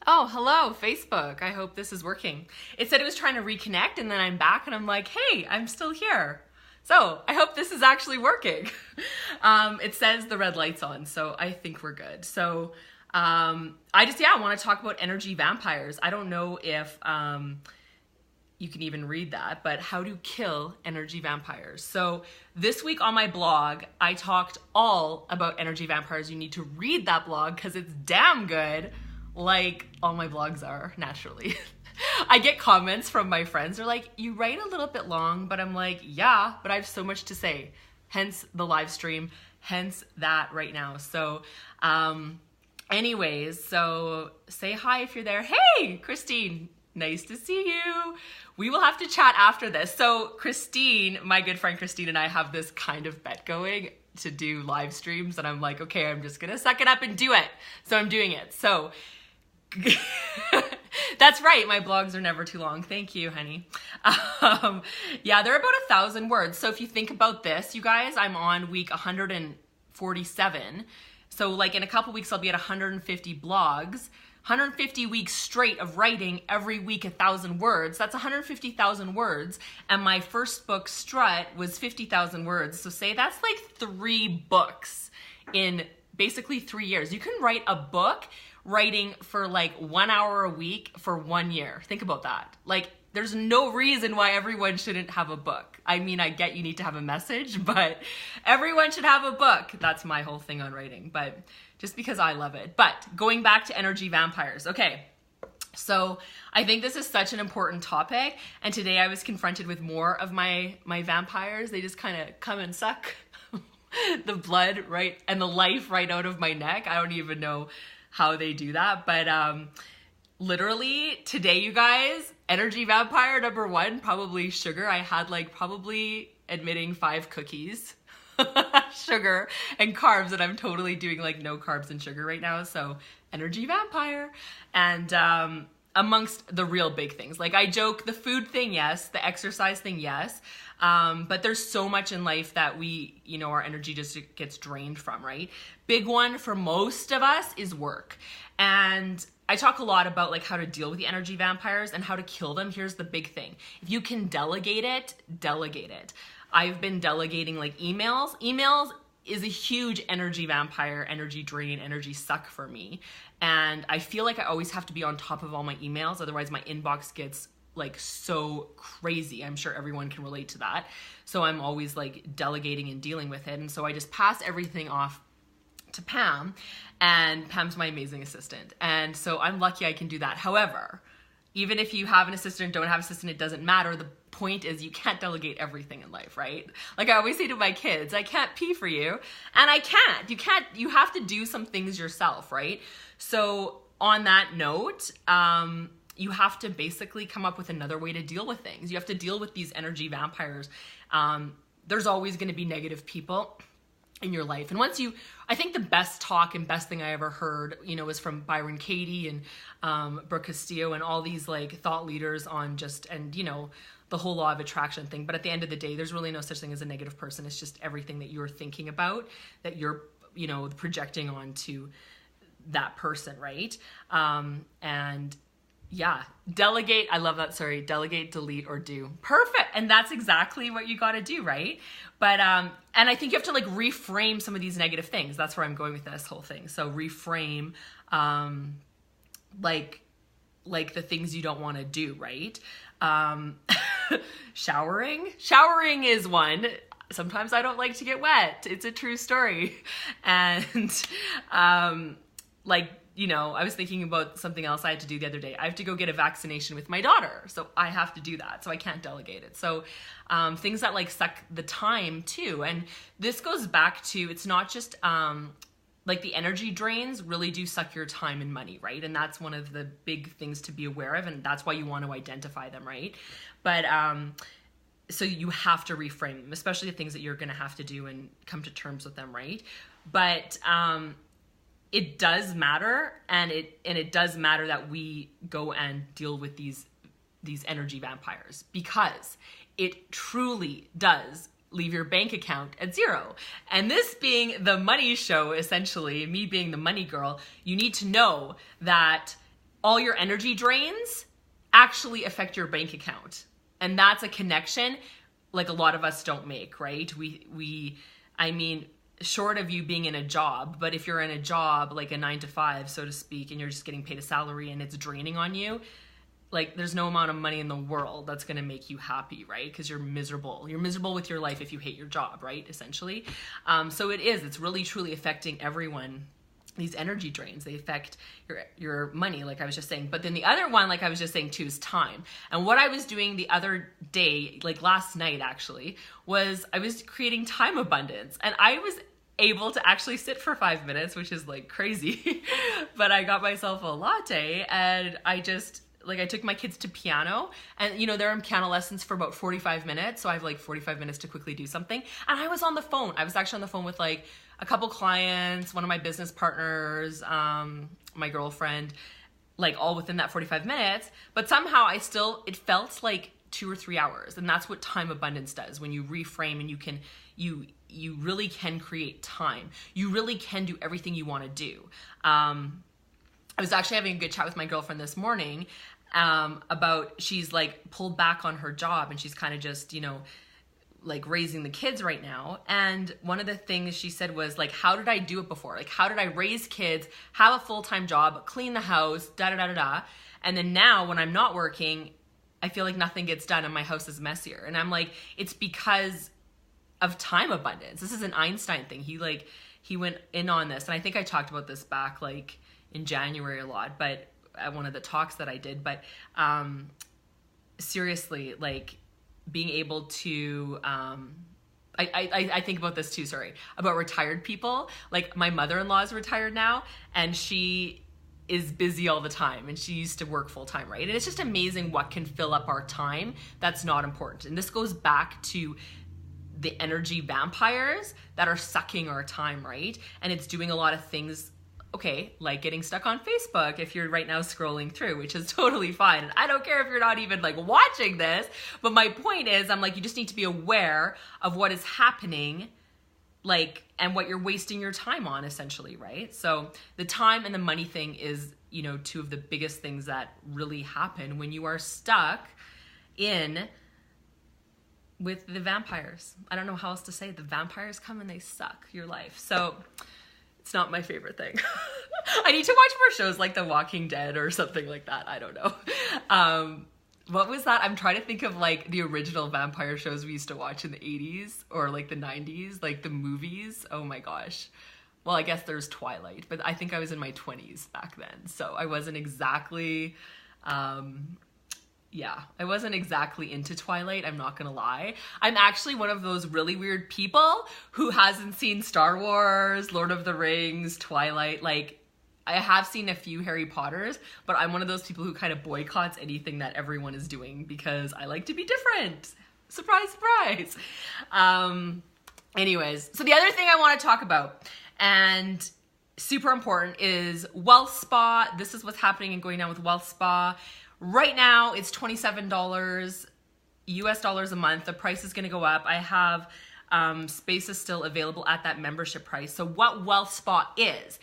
Oh, hello, Facebook. I hope this is working. It said it was trying to reconnect and then I'm back and I'm like, hey, I'm still here. So I hope this is actually working. It says the red light's on, so I think we're good. So I want to talk about energy vampires. I don't know if you can even read that, but how to kill energy vampires. So this week on my blog, I talked all about energy vampires. You need to read that blog because it's damn good. Like all my blogs are, naturally. I get comments from my friends. They're like, you write a little bit long, but I'm like, yeah, but I have so much to say. Hence the live stream, hence that right now. So anyways, so say hi if you're there. Hey, Christine, nice to see you. We will have to chat after this. So Christine, my good friend Christine, and I have this kind of bet going to do live streams. And I'm like, okay, I'm just going to suck it up and do it. So I'm doing it. So that's right. My blogs are never too long. Thank you, honey. Yeah, they're about 1,000 words. So if you think about this, you guys, I'm on week 147. So like in a couple weeks, I'll be at 150 blogs, 150 weeks straight of writing every week 1,000 words. That's 150,000 words. And my first book, Strut, was 50,000 words. So say that's like 3 books in basically 3 years. You can write a book writing for like 1 hour a week for 1 year. Think about that. Like, there's no reason why everyone shouldn't have a book. I mean, I get you need to have a message, but everyone should have a book. That's my whole thing on writing, but just because I love it. But going back to energy vampires. Okay. So I think this is such an important topic. And today I was confronted with more of my vampires. They just kind of come and suck the blood right and the life right out of my neck. I don't even know how they do that. But literally today, you guys, energy vampire number 1, probably sugar. I had like probably admitting 5 cookies, sugar and carbs, and I'm totally doing like no carbs and sugar right now. So energy vampire. And amongst the real big things, like I joke, the food thing, yes, the exercise thing, yes. But there's so much in life that our energy just gets drained from, right? Big one for most of us is work. And I talk a lot about like how to deal with the energy vampires and how to kill them. Here's the big thing. If you can delegate it, delegate it. I've been delegating like emails. Emails is a huge energy vampire, energy drain, energy suck for me. And I feel like I always have to be on top of all my emails. Otherwise my inbox gets like so crazy. I'm sure everyone can relate to that. So I'm always like delegating and dealing with it. And so I just pass everything off to Pam, and Pam's my amazing assistant. And so I'm lucky I can do that. However, even if you have an assistant, don't have an assistant, it doesn't matter. The point is you can't delegate everything in life, right? Like I always say to my kids, I can't pee for you, and I can't. You have to do some things yourself, right? So on that note, you have to basically come up with another way to deal with things. You have to deal with these energy vampires. There's always going to be negative people in your life. And I think the best talk and best thing I ever heard, was from Byron Katie and Brooke Castillo and all these like thought leaders on the whole law of attraction thing. But at the end of the day, there's really no such thing as a negative person. It's just everything that you're thinking about that you're, projecting onto that person, right? And yeah, delegate. I love that. Sorry, delegate, delete, or do. Perfect. And that's exactly what you got to do, right? But, and I think you have to like reframe some of these negative things. That's where I'm going with this whole thing. So reframe, like the things you don't want to do, right? Showering is one. Sometimes I don't like to get wet. It's a true story. And, I was thinking about something else I had to do the other day. I have to go get a vaccination with my daughter. So I have to do that. So I can't delegate it. So things that like suck the time too. And this goes back to, it's not just like the energy drains really do suck your time and money, right? And that's one of the big things to be aware of. And that's why you want to identify them, right? But so you have to reframe them, especially the things that you're going to have to do and come to terms with them, right? But it does matter, and it does matter that we go and deal with these energy vampires, because it truly does leave your bank account at 0. And this being the money show, essentially, me being the money girl, you need to know that all your energy drains actually affect your bank account. And that's a connection like a lot of us don't make, right? I mean, short of you being in a job, but if you're in a job like a 9 to 5, so to speak, and you're just getting paid a salary and it's draining on you, like there's no amount of money in the world that's going to make you happy, right? Because you're miserable. You're miserable with your life if you hate your job, right? Essentially. So it's really truly affecting everyone. These energy drains, they affect your money, like I was just saying. But then the other one, like I was just saying too, is time. And what I was doing the other day, like last night actually, was I was creating time abundance. And I was able to actually sit for 5 minutes, which is like crazy. But I got myself a latte and I took my kids to piano, and they're in piano lessons for about 45 minutes. So I have like 45 minutes to quickly do something. And I was on the phone. I was actually on the phone with like a couple clients, one of my business partners, my girlfriend, like all within that 45 minutes. But somehow it felt like 2 or 3 hours. And that's what time abundance does. When you reframe and you really can create time. You really can do everything you want to do. I was actually having a good chat with my girlfriend this morning about, she's like pulled back on her job and she's kind of just, like raising the kids right now. And one of the things she said was like, how did I do it before? Like, how did I raise kids, have a full-time job, clean the house, And then now when I'm not working, I feel like nothing gets done and my house is messier. And I'm like, it's because of time abundance. This is an Einstein thing. He went in on this. And I think I talked about this back like in January a lot, but at one of the talks that I did, but seriously, like being able to, I think about this too, about retired people. Like my mother-in-law is retired now and she is busy all the time and she used to work full time, right? And it's just amazing what can fill up our time that's not important. And this goes back to the energy vampires that are sucking our time, right? And it's doing a lot of things, okay, like getting stuck on Facebook if you're right now scrolling through, which is totally fine. And I don't care if you're not even like watching this, but my point is, I'm like, you just need to be aware of what is happening, like, and what you're wasting your time on, essentially, right? So the time and the money thing is, two of the biggest things that really happen when you are stuck in with the vampires. I don't know how else to say it. The vampires come and they suck your life. So it's not my favorite thing. I need to watch more shows like The Walking Dead or something like that. I don't know. What was that? I'm trying to think of like the original vampire shows we used to watch in the 80s or like the 90s, like the movies. Oh my gosh. Well, I guess there's Twilight, but I think I was in my 20s back then. So I wasn't exactly, I wasn't exactly into Twilight, I'm not gonna lie. I'm actually one of those really weird people who hasn't seen Star Wars, Lord of the Rings, Twilight. Like, I have seen a few Harry Potters, but I'm one of those people who kind of boycotts anything that everyone is doing because I like to be different. Surprise, surprise. Anyways, so the other thing I want to talk about, and super important, is Wealth Spa. This is what's happening and going down with Wealth Spa. Right now, it's $27 US dollars a month. The price is going to go up. I have spaces still available at that membership price. So what Wealth Spa is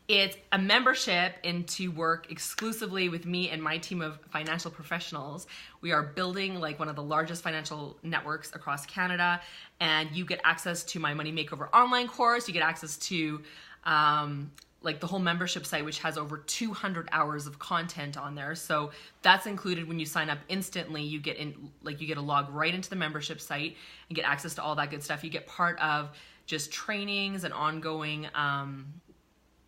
it's a membership into work exclusively with me and my team of financial professionals. We are building like one of the largest financial networks across Canada, and you get access to my Money Makeover online course. You get access to like the whole membership site, which has over 200 hours of content on there. So that's included when you sign up instantly. You get a log right into the membership site and get access to all that good stuff. You get part of just trainings and ongoing,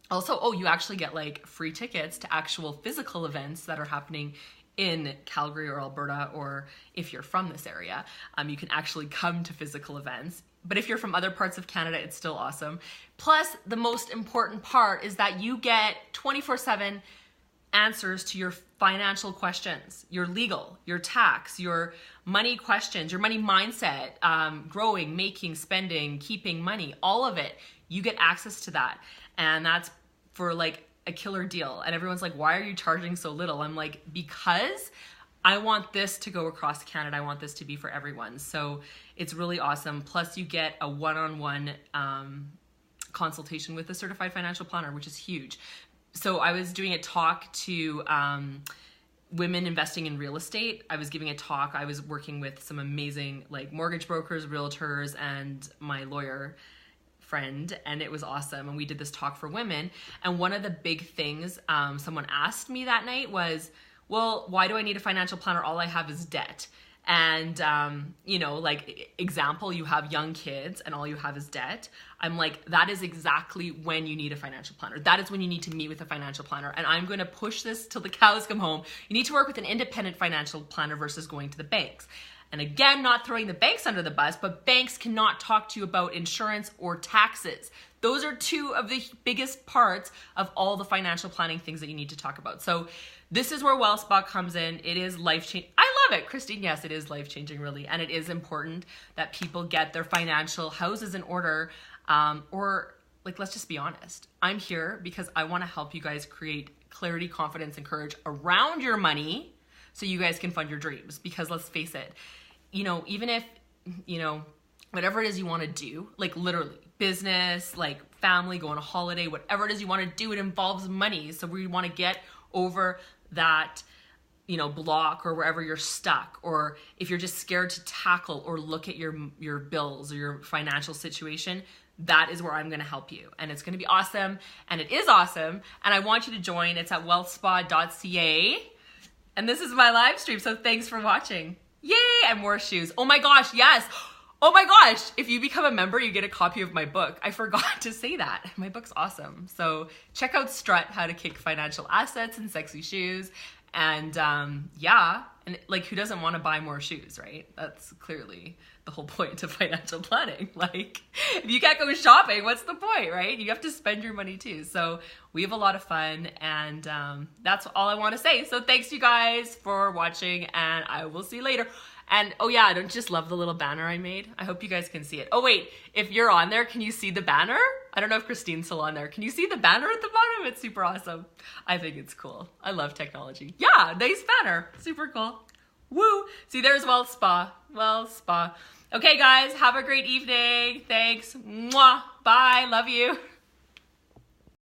you actually get like free tickets to actual physical events that are happening in Calgary or Alberta, or if you're from this area, you can actually come to physical events. But if you're from other parts of Canada, it's still awesome. Plus, the most important part is that you get 24/7 answers to your financial questions, your legal, your tax, your money questions, your money mindset, growing, making, spending, keeping money, all of it. You get access to that. And that's for like a killer deal. And everyone's like, why are you charging so little? I'm like, because I want this to go across Canada. I want this to be for everyone. So it's really awesome. Plus you get a one-on-one consultation with a certified financial planner, which is huge. So I was doing a talk to women investing in real estate. I was giving a talk. I was working with some amazing like mortgage brokers, realtors, and my lawyer friend, and it was awesome. And we did this talk for women. And one of the big things someone asked me that night was, well, why do I need a financial planner? All I have is debt. And, you know, like example, you have young kids and all you have is debt. I'm like, that is exactly when you need a financial planner. That is when you need to meet with a financial planner. And I'm going to push this till the cows come home. You need to work with an independent financial planner versus going to the banks. And again, not throwing the banks under the bus, but banks cannot talk to you about insurance or taxes. Those are two of the biggest parts of all the financial planning things that you need to talk about. So this is where WealthSpa comes in. It is life-changing. I love it, Christine. Yes, it is life-changing, really. And it is important that people get their financial houses in order. Or, like, let's just be honest. I'm here because I want to help you guys create clarity, confidence, and courage around your money so you guys can fund your dreams. Because let's face it, you know, even if, you know, whatever it is you want to do, like literally business, like family, go on a holiday, whatever it is you want to do, it involves money. So we want to get over that, you know, block or wherever you're stuck, or if you're just scared to tackle or look at your bills or your financial situation, that is where I'm going to help you. And it's going to be awesome. And it is awesome. And I want you to join. It's at wealthspa.ca. And this is my live stream. So thanks for watching. Yay. And more shoes. Oh my gosh. Yes. Oh my gosh. If you become a member, you get a copy of my book. I forgot to say that. My book's awesome. So check out Strut, How to Kick Financial Assets in Sexy Shoes. And yeah, and like, who doesn't want to buy more shoes, right? That's clearly the whole point of financial planning. Like, if you can't go shopping, what's the point, right? You have to spend your money too. So we have a lot of fun, and that's all I want to say. So thanks you guys for watching, and I will see you later. And oh yeah, don't you just love the little banner I made? I hope you guys can see it. Oh wait, if you're on there, can you see the banner? I don't know if Christine's still on there. Can you see the banner at the bottom? It's super awesome. I think it's cool. I love technology. Yeah, nice banner. Super cool. Woo. See, there's WealthSpa. WealthSpa. Okay guys, have a great evening. Thanks. Mwah. Bye. Love you.